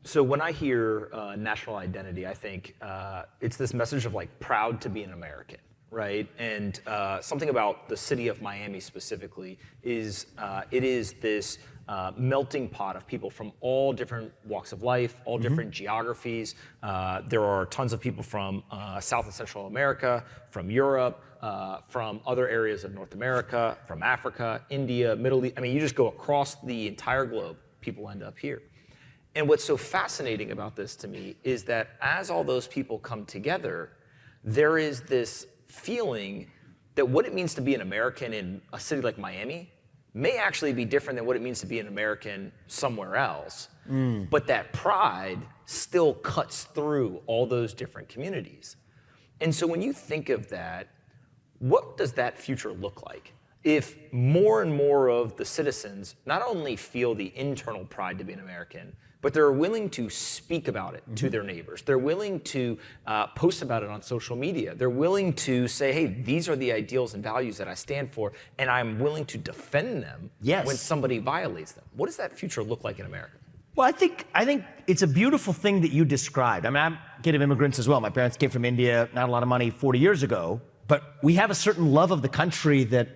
So when I hear national identity, I think it's this message of like proud to be an American, right? And something about the city of Miami specifically is it is this melting pot of people from all different walks of life, all different geographies. There are tons of people from South and Central America, from Europe, from other areas of North America, from Africa, India, Middle East. I mean, you just go across the entire globe, people end up here. And what's so fascinating about this to me is that as all those people come together, there is this feeling that what it means to be an American in a city like Miami may actually be different than what it means to be an American somewhere else. But that pride still cuts through all those different communities. And so when you think of that, what does that future look like? If more and more of the citizens not only feel the internal pride to be an American, but they're willing to speak about it to their neighbors. They're willing to post about it on social media. They're willing to say, hey, these are the ideals and values that I stand for, and I'm willing to defend them when somebody violates them. What does that future look like in America? Well, I think it's a beautiful thing that you described. I mean, I'm a kid of immigrants as well. My parents came from India, not a lot of money, 40 years ago. But we have a certain love of the country that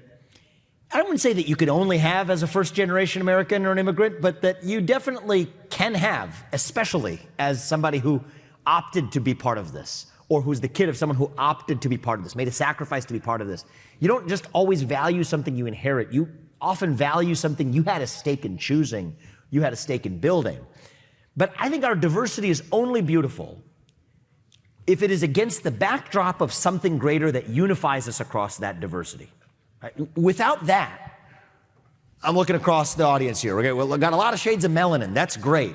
I wouldn't say that you could only have as a first-generation American or an immigrant, but that you definitely can have, especially as somebody who opted to be part of this, or who's the kid of someone who opted to be part of this, made a sacrifice to be part of this. You don't just always value something you inherit. You often value something you had a stake in choosing, you had a stake in building. But I think our diversity is only beautiful if it is against the backdrop of something greater that unifies us across that diversity. Right? Without that, I'm looking across the audience here. Okay, well, we've got a lot of shades of melanin. That's great.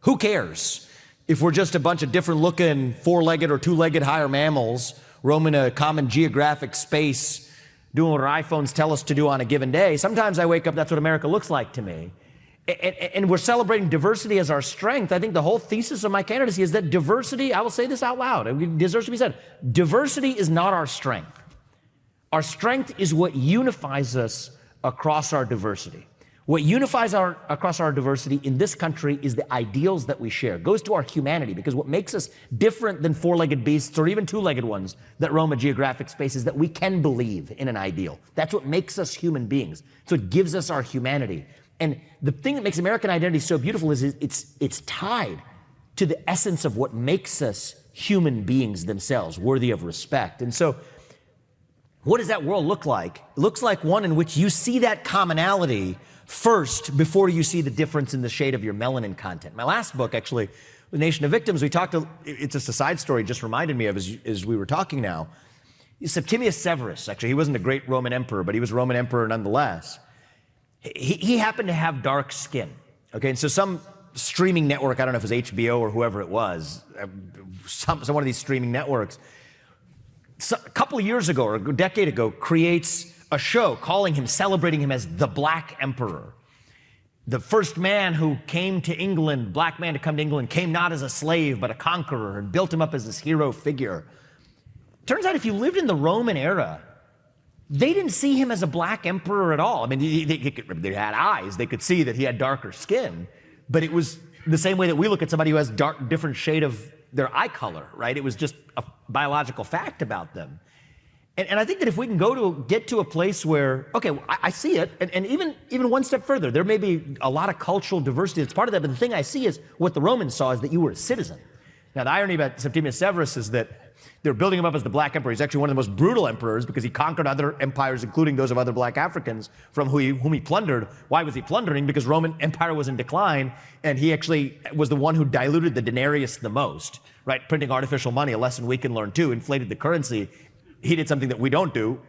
Who cares if we're just a bunch of different looking four-legged or two-legged higher mammals roaming a common geographic space, doing what our iPhones tell us to do on a given day? Sometimes I wake up, that's what America looks like to me. And we're celebrating diversity as our strength. I think the whole thesis of my candidacy is that diversity, I will say this out loud, it deserves to be said, diversity is not our strength. Our strength is what unifies us across our diversity. What unifies across our diversity in this country is the ideals that we share. It goes to our humanity, because what makes us different than four-legged beasts or even two-legged ones that roam a geographic space is that we can believe in an ideal. That's what makes us human beings. So it gives us our humanity. And the thing that makes American identity so beautiful is it's tied to the essence of what makes us human beings themselves, worthy of respect. And so what does that world look like? It looks like one in which you see that commonality first before you see the difference in the shade of your melanin content. My last book, actually, The Nation of Victims, it's just a side story, just reminded me of as we were talking now. Septimius Severus, actually, he wasn't a great Roman emperor, but he was a Roman emperor nonetheless. He happened to have dark skin, okay? And so some streaming network, I don't know if it was HBO or whoever it was, some one of these streaming networks, a couple of years ago or a decade ago, creates a show celebrating him as the Black Emperor. The first man who came to England, black man to come to England, came not as a slave, but a conqueror, and built him up as this hero figure. Turns out if you lived in the Roman era, they didn't see him as a black emperor at all. I mean, they had eyes. They could see that he had darker skin, but it was the same way that we look at somebody who has different shade of their eye color, right? It was just a biological fact about them. And I think that if we can get to a place where, okay, I see it, and even one step further, there may be a lot of cultural diversity that's part of that, but the thing I see is what the Romans saw is that you were a citizen. Now, the irony about Septimius Severus is that they're building him up as the Black Emperor. He's actually one of the most brutal emperors because he conquered other empires, including those of other black Africans from whom he plundered. Why was he plundering? Because Roman Empire was in decline, and he actually was the one who diluted the denarius the most, right? Printing artificial money, a lesson we can learn too, inflated the currency. He did something that we don't do,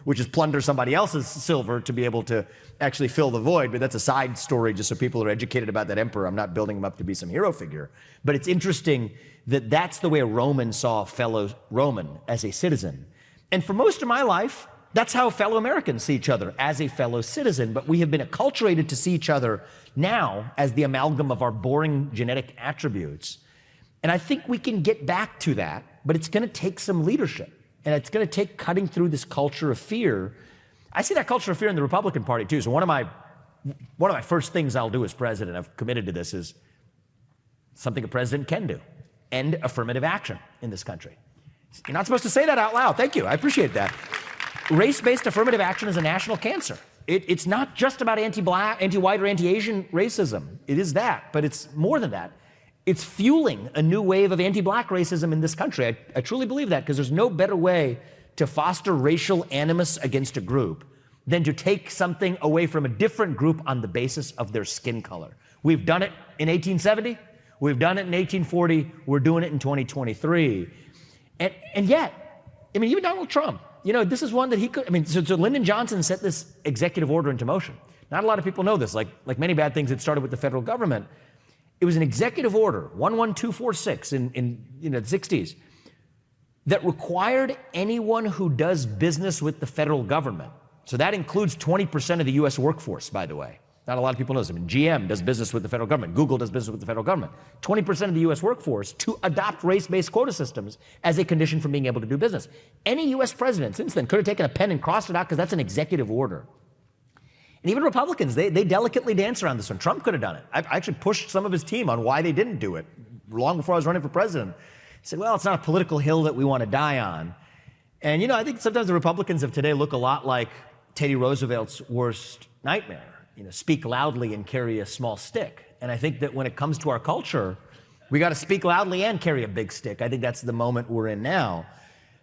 which is plunder somebody else's silver to be able to actually fill the void. But that's a side story, just so people are educated about that emperor. I'm not building him up to be some hero figure. But it's interesting that that's the way a Roman saw a fellow Roman, as a citizen. And for most of my life, that's how fellow Americans see each other, as a fellow citizen. But we have been acculturated to see each other now as the amalgam of our boring genetic attributes. And I think we can get back to that, but it's going to take some leadership. And it's going to take cutting through this culture of fear. I see that culture of fear in the Republican Party too. So one of my first things I'll do as president, I've committed to this, is something a president can do. End affirmative action in this country. You're not supposed to say that out loud. Thank you. I appreciate that. Race-based affirmative action is a national cancer. It's not just about anti-black, anti-white, or anti-Asian racism. It is that, but it's more than that. It's fueling a new wave of anti-black racism in this country. I truly believe that, because there's no better way to foster racial animus against a group than to take something away from a different group on the basis of their skin color. We've done it in 1870. We've done it in 1840. We're doing it in 2023. And yet, I mean, even Donald Trump, this is one that he could, so Lyndon Johnson set this executive order into motion. Not a lot of people know this. Like many bad things that started with the federal government, it was an executive order, 11246 in the 60s, that required anyone who does business with the federal government. So that includes 20% of the US workforce, by the way. Not a lot of people know this. GM does business with the federal government. Google does business with the federal government. 20% of the US workforce to adopt race-based quota systems as a condition for being able to do business. Any US president since then could have taken a pen and crossed it out, because that's an executive order. And even Republicans, they delicately dance around this one. Trump could have done it. I actually pushed some of his team on why they didn't do it long before I was running for president. He said, well, it's not a political hill that we want to die on. And I think sometimes the Republicans of today look a lot like Teddy Roosevelt's worst nightmare. Speak loudly and carry a small stick. And I think that when it comes to our culture, we got to speak loudly and carry a big stick. I think that's the moment we're in now.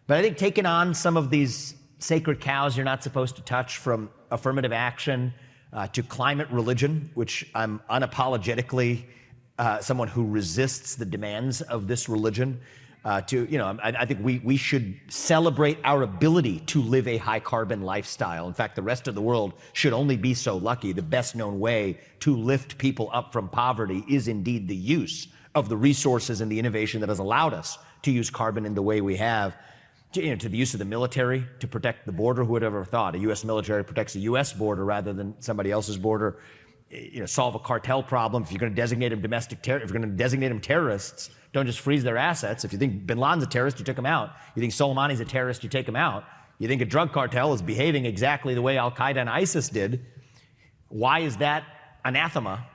But I think taking on some of these sacred cows you're not supposed to touch, from affirmative action to climate religion, which I'm unapologetically someone who resists the demands of this religion, I think we should celebrate our ability to live a high carbon lifestyle. In fact, the rest of the world should only be so lucky. The best known way to lift people up from poverty is indeed the use of the resources and the innovation that has allowed us to use carbon in the way we have. To the use of the military to protect the border. Who would have ever thought a U.S. military protects a U.S. border rather than somebody else's border? Solve a cartel problem. If you're going to designate them if you're going to designate them terrorists, don't just freeze their assets. If you think Bin Laden's a terrorist, you took him out. You think Soleimani's a terrorist, you take him out. You think a drug cartel is behaving exactly the way Al Qaeda and ISIS did. Why is that anathema?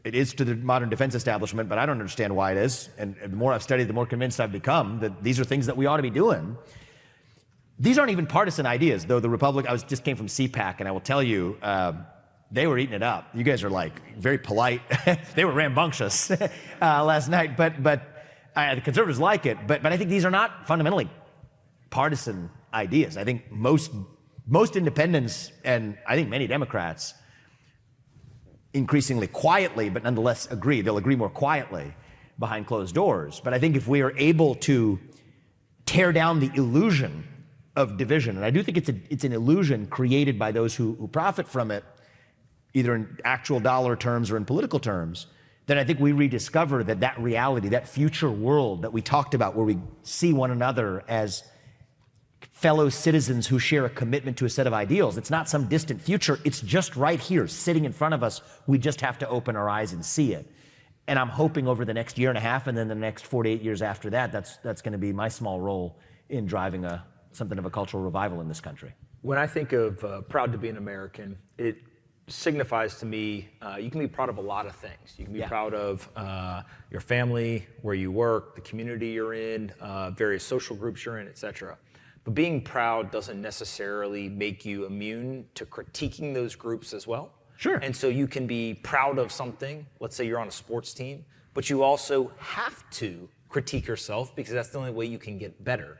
It is to the modern defense establishment, but I don't understand why it is. And the more I've studied, the more convinced I've become that these are things that we ought to be doing. These aren't even partisan ideas, though. I just came from CPAC, and I will tell you, they were eating it up. You guys are very polite. They were rambunctious last night, but the conservatives like it. But I think these are not fundamentally partisan ideas. I think most independents, and I think many Democrats, increasingly quietly, but nonetheless agree. They'll agree more quietly behind closed doors. But I think if we are able to tear down the illusion of division, and I do think it's an illusion created by those who profit from it, either in actual dollar terms or in political terms, then I think we rediscover that reality, that future world that we talked about, where we see one another as fellow citizens who share a commitment to a set of ideals. It's not some distant future. It's just right here, sitting in front of us. We just have to open our eyes and see it. And I'm hoping over the next year and a half, and then the next 48 years after that, that's going to be my small role in driving something of a cultural revival in this country. When I think of proud to be an American, it signifies to me you can be proud of a lot of things. You can be proud of your family, where you work, the community you're in, various social groups you're in, etc. But being proud doesn't necessarily make you immune to critiquing those groups as well. Sure. And so you can be proud of something. Let's say you're on a sports team, but you also have to critique yourself, because that's the only way you can get better.